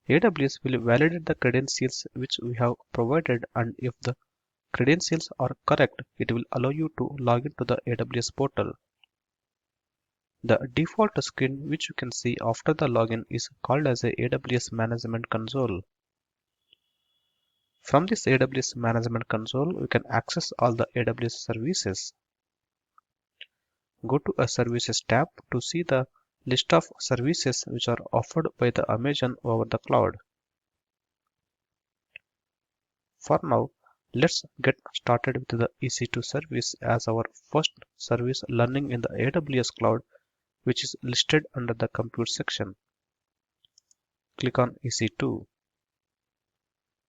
AWS will validate the credentials which we have provided, and if the credentials are correct, it will allow you to log into the AWS portal. The default screen which you can see after the login is called as a AWS Management Console. From this AWS Management Console, we can access all the AWS services. Go to a Services tab to see the list of services which are offered by the Amazon over the cloud. For now, let's get started with the EC2 service as our first service learning in the AWS cloud, which is listed under the Compute section. Click on EC2.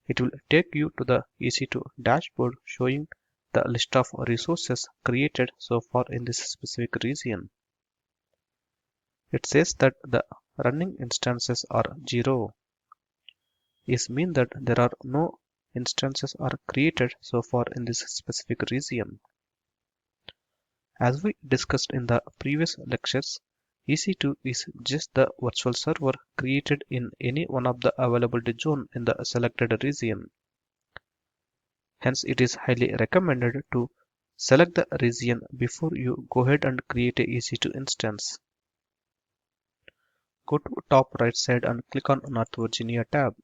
It will take you to the EC2 dashboard showing the list of resources created so far in this specific region. It says that the running instances are 0. This means that there are no instances are created so far in this specific region. As we discussed in the previous lectures, EC2 is just the virtual server created in any one of the available zone in the selected region. Hence, it is highly recommended to select the region before you go ahead and create a EC2 instance. Go to top right side and click on North Virginia tab.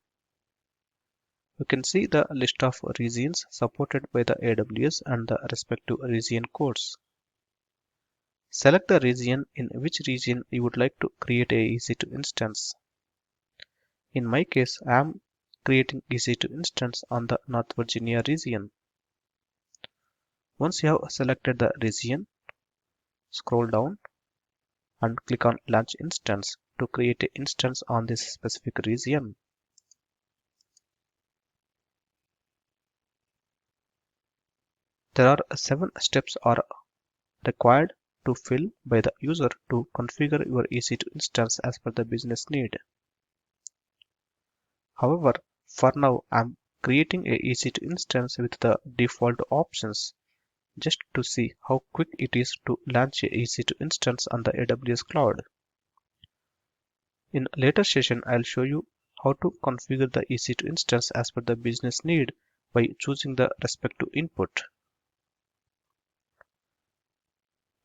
You can see the list of regions supported by the AWS and the respective region codes. Select the region in which region you would like to create a EC2 instance. In my case, I am creating EC2 instance on the North Virginia region. Once you have selected the region, scroll down and click on Launch Instance to create an instance on this specific region. There are 7 steps are required to fill by the user to configure your EC2 instance as per the business need. However, for now, I'm creating a EC2 instance with the default options just to see how quick it is to launch a EC2 instance on the AWS cloud. In a later session, I'll show you how to configure the EC2 instance as per the business need by choosing the respective input.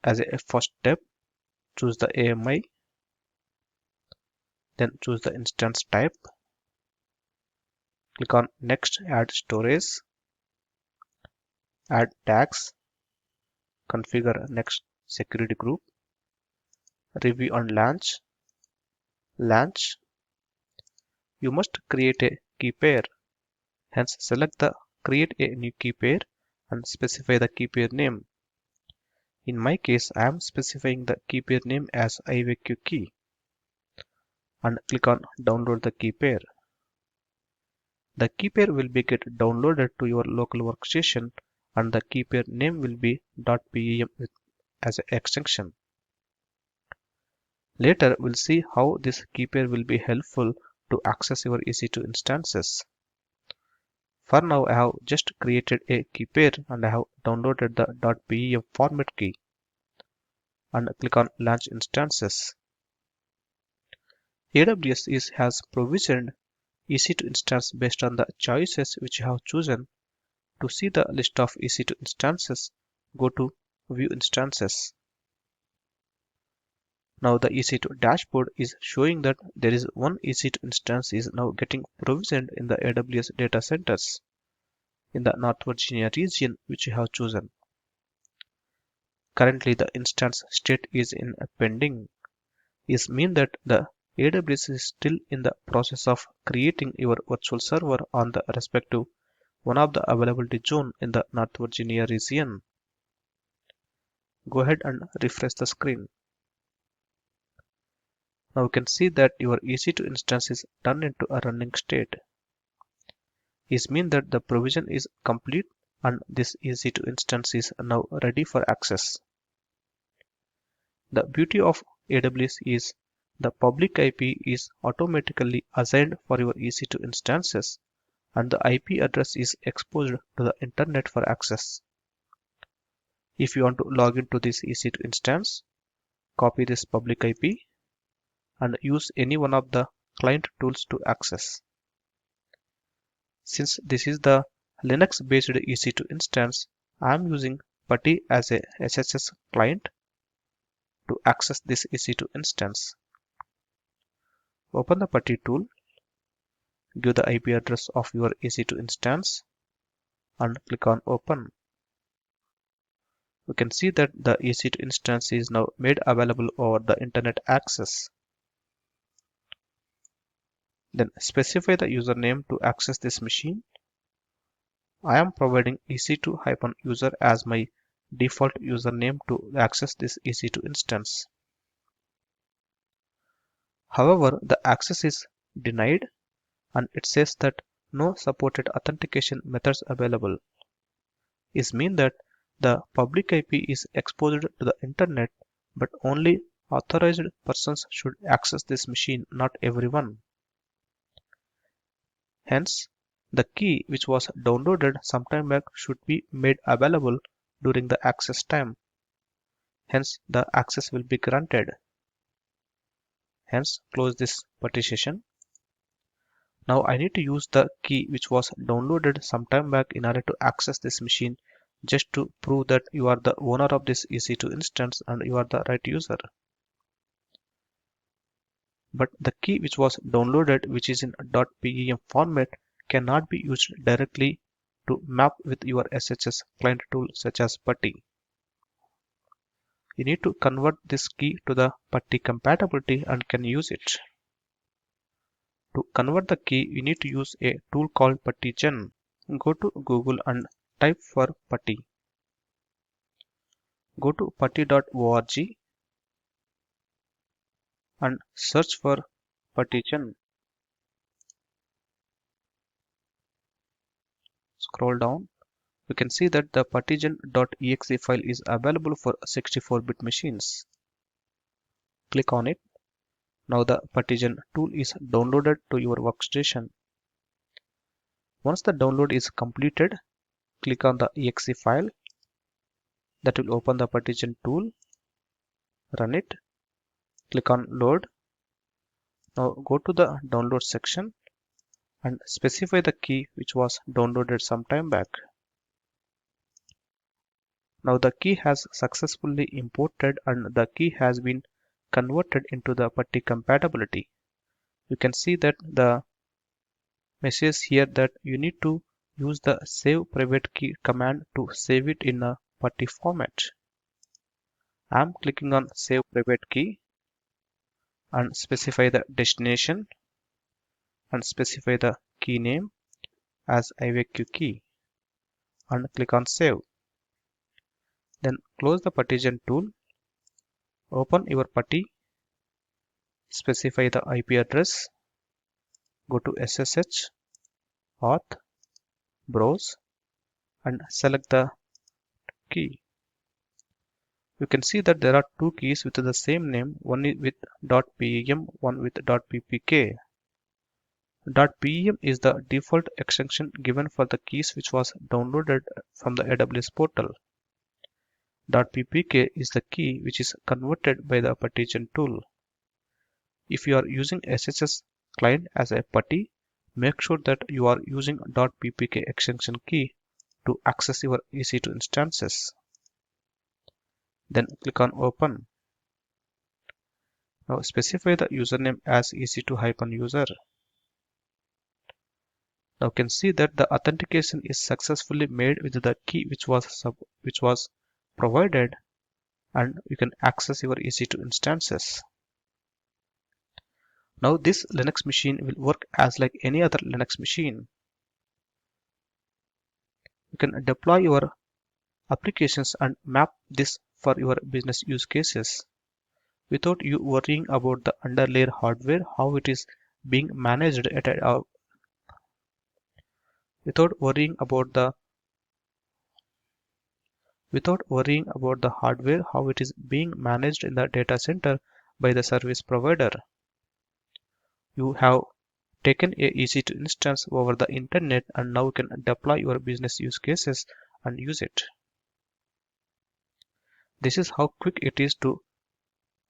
As a first step, choose the AMI, then choose the instance type. Click on Next, Add Storage, add tags, configure next security group, review and launch. Launch. You must create a key pair. Hence, select the Create a new key pair and specify the key pair name. In my case, I am specifying the key pair name as IVQ key and click on Download the key pair. The key pair will be get downloaded to your local workstation and the key pair name will be .pem as an extension. Later, we'll see how this key pair will be helpful to access your EC2 instances. For now, I have just created a key pair and I have downloaded the .pem format key and click on Launch Instances. AWS has provisioned EC2 instance based on the choices which you have chosen. To see the list of EC2 instances, go to View Instances. Now the EC2 dashboard is showing that there is one EC2 instance is now getting provisioned in the AWS data centers in the North Virginia region which you have chosen. Currently the instance state is in pending. This means that the AWS is still in the process of creating your virtual server on the respective one of the availability zone in the North Virginia region. Go ahead and refresh the screen. Now you can see that your EC2 instance is turned into a running state. This means that the provision is complete and this EC2 instance is now ready for access. The beauty of AWS is the public IP is automatically assigned for your EC2 instances and the IP address is exposed to the internet for access. If you want to log into this EC2 instance, copy this public IP and use any one of the client tools to access. Since this is the Linux-based EC2 instance, I am using PuTTY as a SSH client to access this EC2 instance. Open the PuTTY tool, give the IP address of your EC2 instance, and click on Open. You can see that the EC2 instance is now made available over the internet access. Then specify the username to access this machine. I am providing EC2-user as my default username to access this EC2 instance. However, the access is denied and it says that no supported authentication methods available. This means that the public IP is exposed to the internet, but only authorized persons should access this machine, not everyone. Hence, the key which was downloaded sometime back should be made available during the access time. Hence, the access will be granted. Hence, close this partition. Now I need to use the key which was downloaded sometime back in order to access this machine, just to prove that you are the owner of this EC2 instance and you are the right user. But the key which was downloaded, which is in .pem format, cannot be used directly to map with your SSH client tool such as PuTTY. You need to convert this key to the PuTTY compatibility and can use it. To convert the key, you need to use a tool called PuTTygen. Go to Google and type for PuTTY. Go to putty.org and search for PuTTygen. Scroll down. You can see that the puttygen.exe file is available for 64-bit machines. Click on it. Now the PuTTygen tool is downloaded to your workstation. Once the download is completed, click on the exe file. That will open the PuTTygen tool. Run it. Click on load. Now go to the download section and specify the key which was downloaded some time back. Now the key has successfully imported and the key has been converted into the PuTTY compatibility. You can see that the message here that you need to use the save private key command to save it in a PuTTY format. I am clicking on save private key and specify the destination and specify the key name as IVQ key and click on save. Then close the PuTTygen tool, open your PuTTY, specify the IP address, go to SSH, auth, browse and select the key. You can see that there are two keys with the same name, one is with .pem, one with .ppk. .pem is the default extension given for the keys which was downloaded from the AWS portal. .ppk is the key which is converted by the PuTTygen tool. If you are using SSH client as a PuTTY, make sure that you are using .ppk extension key to access your EC2 instances. Then click on open. Now specify the username as EC2-user. Now you can see that the authentication is successfully made with the key which was provided, and you can access your EC2 instances. Now this Linux machine will work as like any other Linux machine. You can deploy your applications and map this for your business use cases without you worrying about the underlayer hardware, how it is being managed without worrying about the hardware, how it is being managed in the data center by the service provider. You have taken a EC2 instance over the internet and now you can deploy your business use cases and use it. This is how quick it is to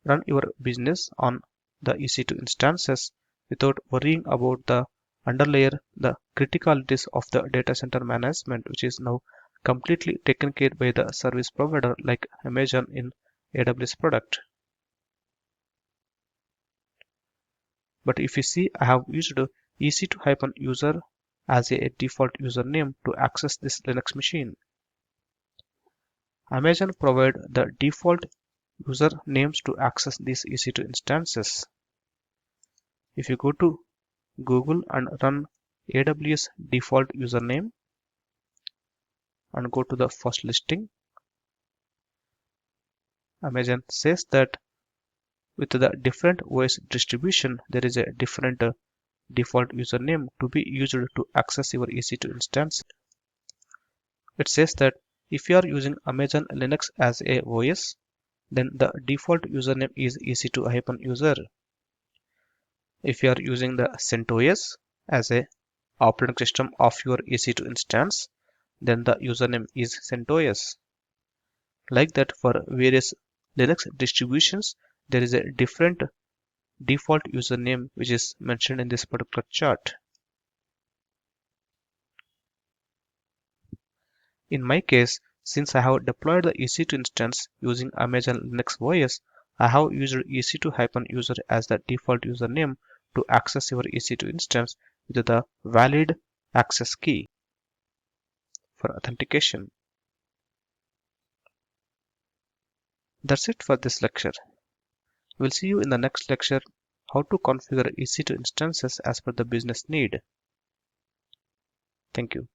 run your business on the EC2 instances without worrying about the underlayer, the criticalities of the data center management, which is now completely taken care by the service provider like Amazon in AWS product. But if you see, I have used EC2-user as a default username to access this Linux machine. Amazon provide the default user names to access these EC2 instances. If you go to Google and run AWS default username and go to the first listing, Amazon says that with the different OS distribution, there is a different default username to be used to access your EC2 instance. It says that if you are using Amazon Linux as a OS, then the default username is EC2-user. If you are using the CentOS as a operating system of your EC2 instance, then the username is CentOS. Like that, for various Linux distributions, there is a different default username which is mentioned in this particular chart. In my case, since I have deployed the EC2 instance using Amazon Linux OS, I have used EC2-user as the default username to access your EC2 instance with the valid access key for authentication. That's it for this lecture. We'll see you in the next lecture how to configure EC2 instances as per the business need. Thank you.